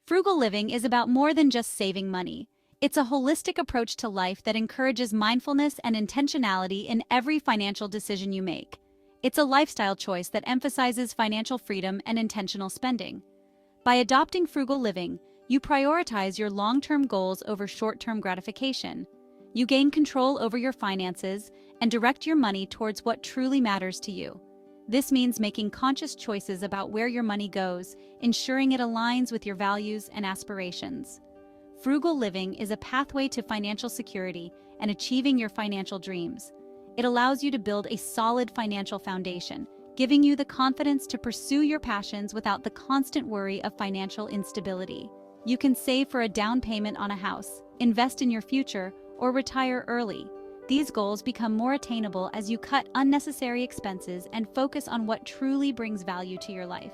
Frugal living is about more than just saving money. It's a holistic approach to life that encourages mindfulness and intentionality in every financial decision you make. It's a lifestyle choice that emphasizes financial freedom and intentional spending. By adopting frugal living, you prioritize your long-term goals over short-term gratification. You gain control over your finances and direct your money towards what truly matters to you. This means making conscious choices about where your money goes, ensuring it aligns with your values and aspirations. Frugal living is a pathway to financial security and achieving your financial dreams. It allows you to build a solid financial foundation, giving you the confidence to pursue your passions without the constant worry of financial instability. You can save for a down payment on a house, invest in your future, or retire early. These goals become more attainable as you cut unnecessary expenses and focus on what truly brings value to your life.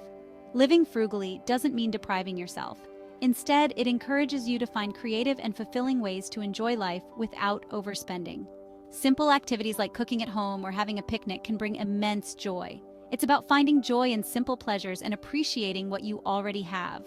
Living frugally doesn't mean depriving yourself. Instead, it encourages you to find creative and fulfilling ways to enjoy life without overspending. Simple activities like cooking at home or having a picnic can bring immense joy. It's about finding joy in simple pleasures and appreciating what you already have.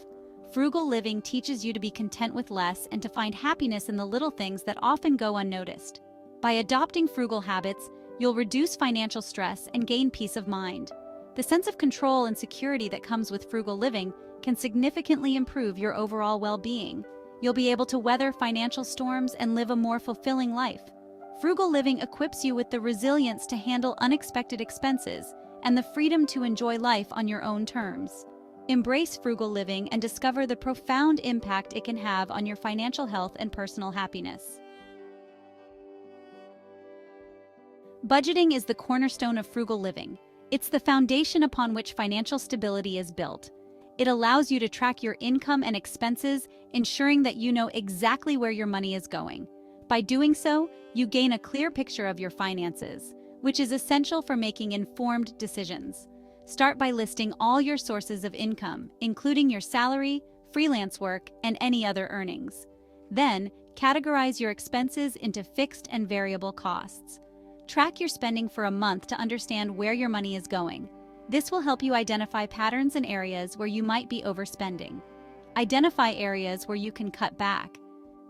Frugal living teaches you to be content with less and to find happiness in the little things that often go unnoticed. By adopting frugal habits, you'll reduce financial stress and gain peace of mind. The sense of control and security that comes with frugal living can significantly improve your overall well-being. You'll be able to weather financial storms and live a more fulfilling life. Frugal living equips you with the resilience to handle unexpected expenses and the freedom to enjoy life on your own terms. Embrace frugal living and discover the profound impact it can have on your financial health and personal happiness. Budgeting is the cornerstone of frugal living. It's the foundation upon which financial stability is built. It allows you to track your income and expenses, ensuring that you know exactly where your money is going. By doing so, you gain a clear picture of your finances, which is essential for making informed decisions. Start by listing all your sources of income, including your salary, freelance work, and any other earnings. Then, categorize your expenses into fixed and variable costs. Track your spending for a month to understand where your money is going. This will help you identify patterns and areas where you might be overspending. Identify areas where you can cut back.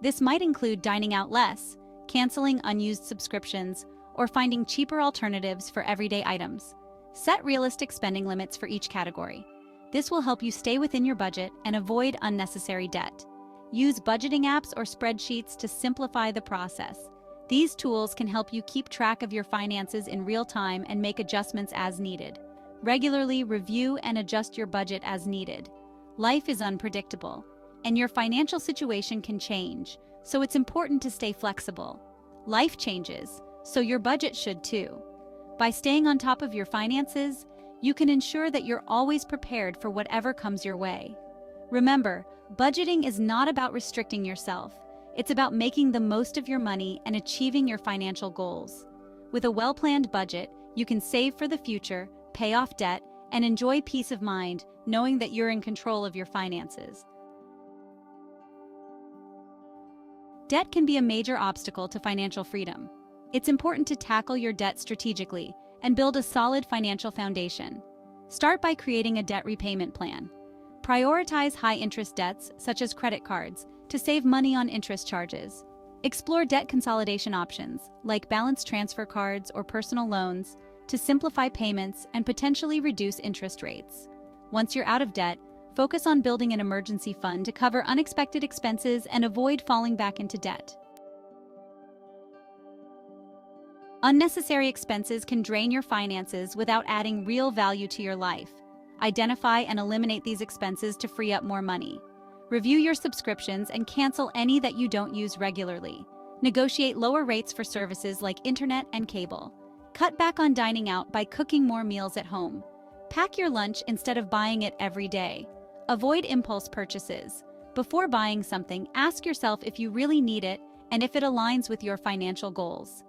This might include dining out less, canceling unused subscriptions, or finding cheaper alternatives for everyday items. Set realistic spending limits for each category. This will help you stay within your budget and avoid unnecessary debt. Use budgeting apps or spreadsheets to simplify the process. These tools can help you keep track of your finances in real time and make adjustments as needed. Regularly review and adjust your budget as needed. Life is unpredictable, and your financial situation can change, so it's important to stay flexible. Life changes, so your budget should too. By staying on top of your finances, you can ensure that you're always prepared for whatever comes your way. Remember, budgeting is not about restricting yourself. It's about making the most of your money and achieving your financial goals. With a well-planned budget, you can save for the future, pay off debt, and enjoy peace of mind, knowing that you're in control of your finances. Debt can be a major obstacle to financial freedom. It's important to tackle your debt strategically and build a solid financial foundation. Start by creating a debt repayment plan. Prioritize high-interest debts, such as credit cards, to save money on interest charges. Explore debt consolidation options, like balance transfer cards or personal loans, to simplify payments and potentially reduce interest rates. Once you're out of debt, focus on building an emergency fund to cover unexpected expenses and avoid falling back into debt. Unnecessary expenses can drain your finances without adding real value to your life. Identify and eliminate these expenses to free up more money. Review your subscriptions and cancel any that you don't use regularly. Negotiate lower rates for services like internet and cable. Cut back on dining out by cooking more meals at home. Pack your lunch instead of buying it every day. Avoid impulse purchases. Before buying something, ask yourself if you really need it and if it aligns with your financial goals.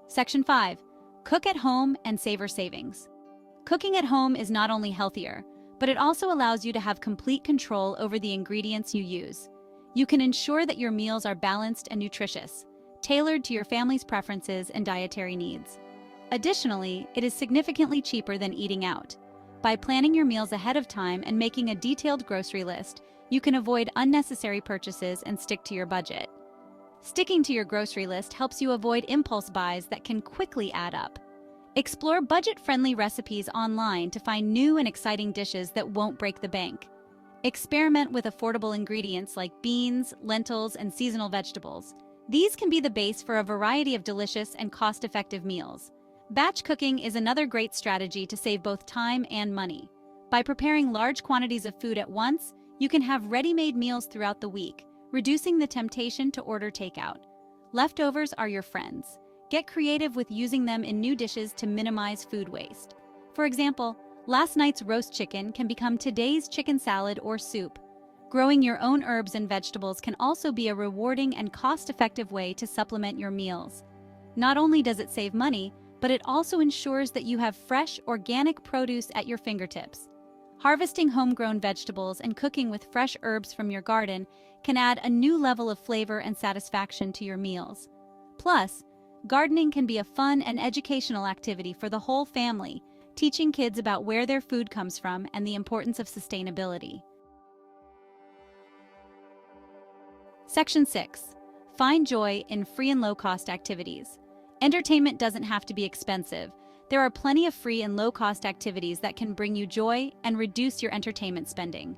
Section 5. Cook at home and savor savings. Cooking at home is not only healthier, but it also allows you to have complete control over the ingredients you use. You can ensure that your meals are balanced and nutritious, tailored to your family's preferences and dietary needs. Additionally, it is significantly cheaper than eating out. By planning your meals ahead of time and making a detailed grocery list, you can avoid unnecessary purchases and stick to your budget. Sticking to your grocery list helps you avoid impulse buys that can quickly add up. Explore budget-friendly recipes online to find new and exciting dishes that won't break the bank. Experiment with affordable ingredients like beans, lentils, and seasonal vegetables. These can be the base for a variety of delicious and cost-effective meals. Batch cooking is another great strategy to save both time and money. By preparing large quantities of food at once, you can have ready-made meals throughout the week, reducing the temptation to order takeout. Leftovers are your friends. Get creative with using them in new dishes to minimize food waste. For example, last night's roast chicken can become today's chicken salad or soup. Growing your own herbs and vegetables can also be a rewarding and cost-effective way to supplement your meals. Not only does it save money, but it also ensures that you have fresh, organic produce at your fingertips. Harvesting homegrown vegetables and cooking with fresh herbs from your garden can add a new level of flavor and satisfaction to your meals. Plus, gardening can be a fun and educational activity for the whole family, teaching kids about where their food comes from and the importance of sustainability. Section 6. Find joy in free and low-cost activities. Entertainment doesn't have to be expensive. There are plenty of free and low-cost activities that can bring you joy and reduce your entertainment spending.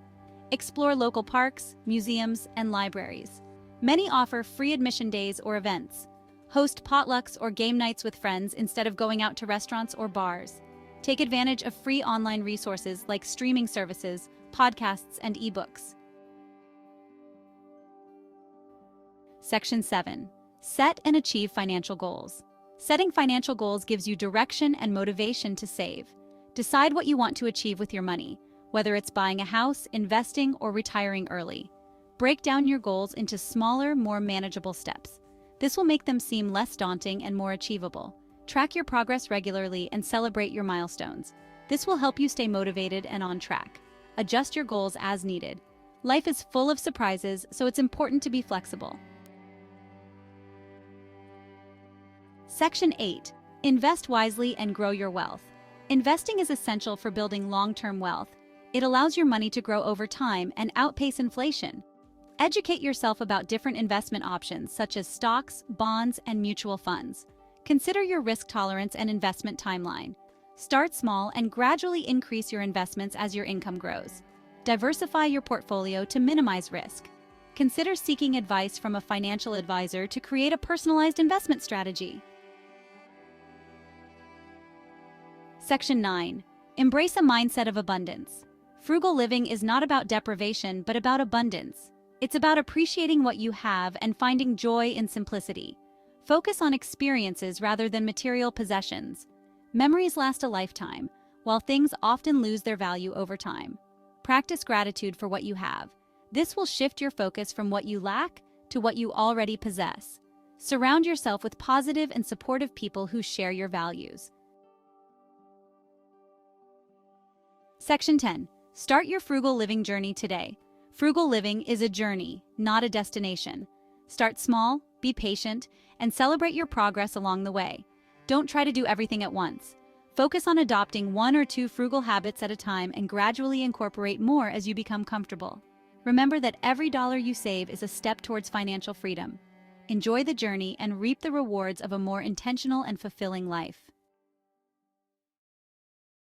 Explore local parks, museums, and libraries. Many offer free admission days or events. Host potlucks or game nights with friends instead of going out to restaurants or bars. Take advantage of free online resources like streaming services, podcasts, and ebooks. Section 7. Set and achieve financial goals. Setting financial goals gives you direction and motivation to save. Decide what you want to achieve with your money, whether it's buying a house, investing, or retiring early. Break down your goals into smaller, more manageable steps. This will make them seem less daunting and more achievable. Track your progress regularly and celebrate your milestones. This will help you stay motivated and on track. Adjust your goals as needed. Life is full of surprises, so it's important to be flexible. Section 8. Invest wisely and grow your wealth. Investing is essential for building long-term wealth. It allows your money to grow over time and outpace inflation. Educate yourself about different investment options such as stocks, bonds, and mutual funds. Consider your risk tolerance and investment timeline. Start small and gradually increase your investments as your income grows. Diversify your portfolio to minimize risk. Consider seeking advice from a financial advisor to create a personalized investment strategy. Section 9. Embrace a mindset of abundance. Frugal living is not about deprivation, but about abundance. It's about appreciating what you have and finding joy in simplicity. Focus on experiences rather than material possessions. Memories last a lifetime, while things often lose their value over time. Practice gratitude for what you have. This will shift your focus from what you lack to what you already possess. Surround yourself with positive and supportive people who share your values. Section 10. Start your frugal living journey today. Frugal living is a journey, not a destination. Start small, be patient, and celebrate your progress along the way. Don't try to do everything at once. Focus on adopting 1 or 2 frugal habits at a time and gradually incorporate more as you become comfortable. Remember that every dollar you save is a step towards financial freedom. Enjoy the journey and reap the rewards of a more intentional and fulfilling life.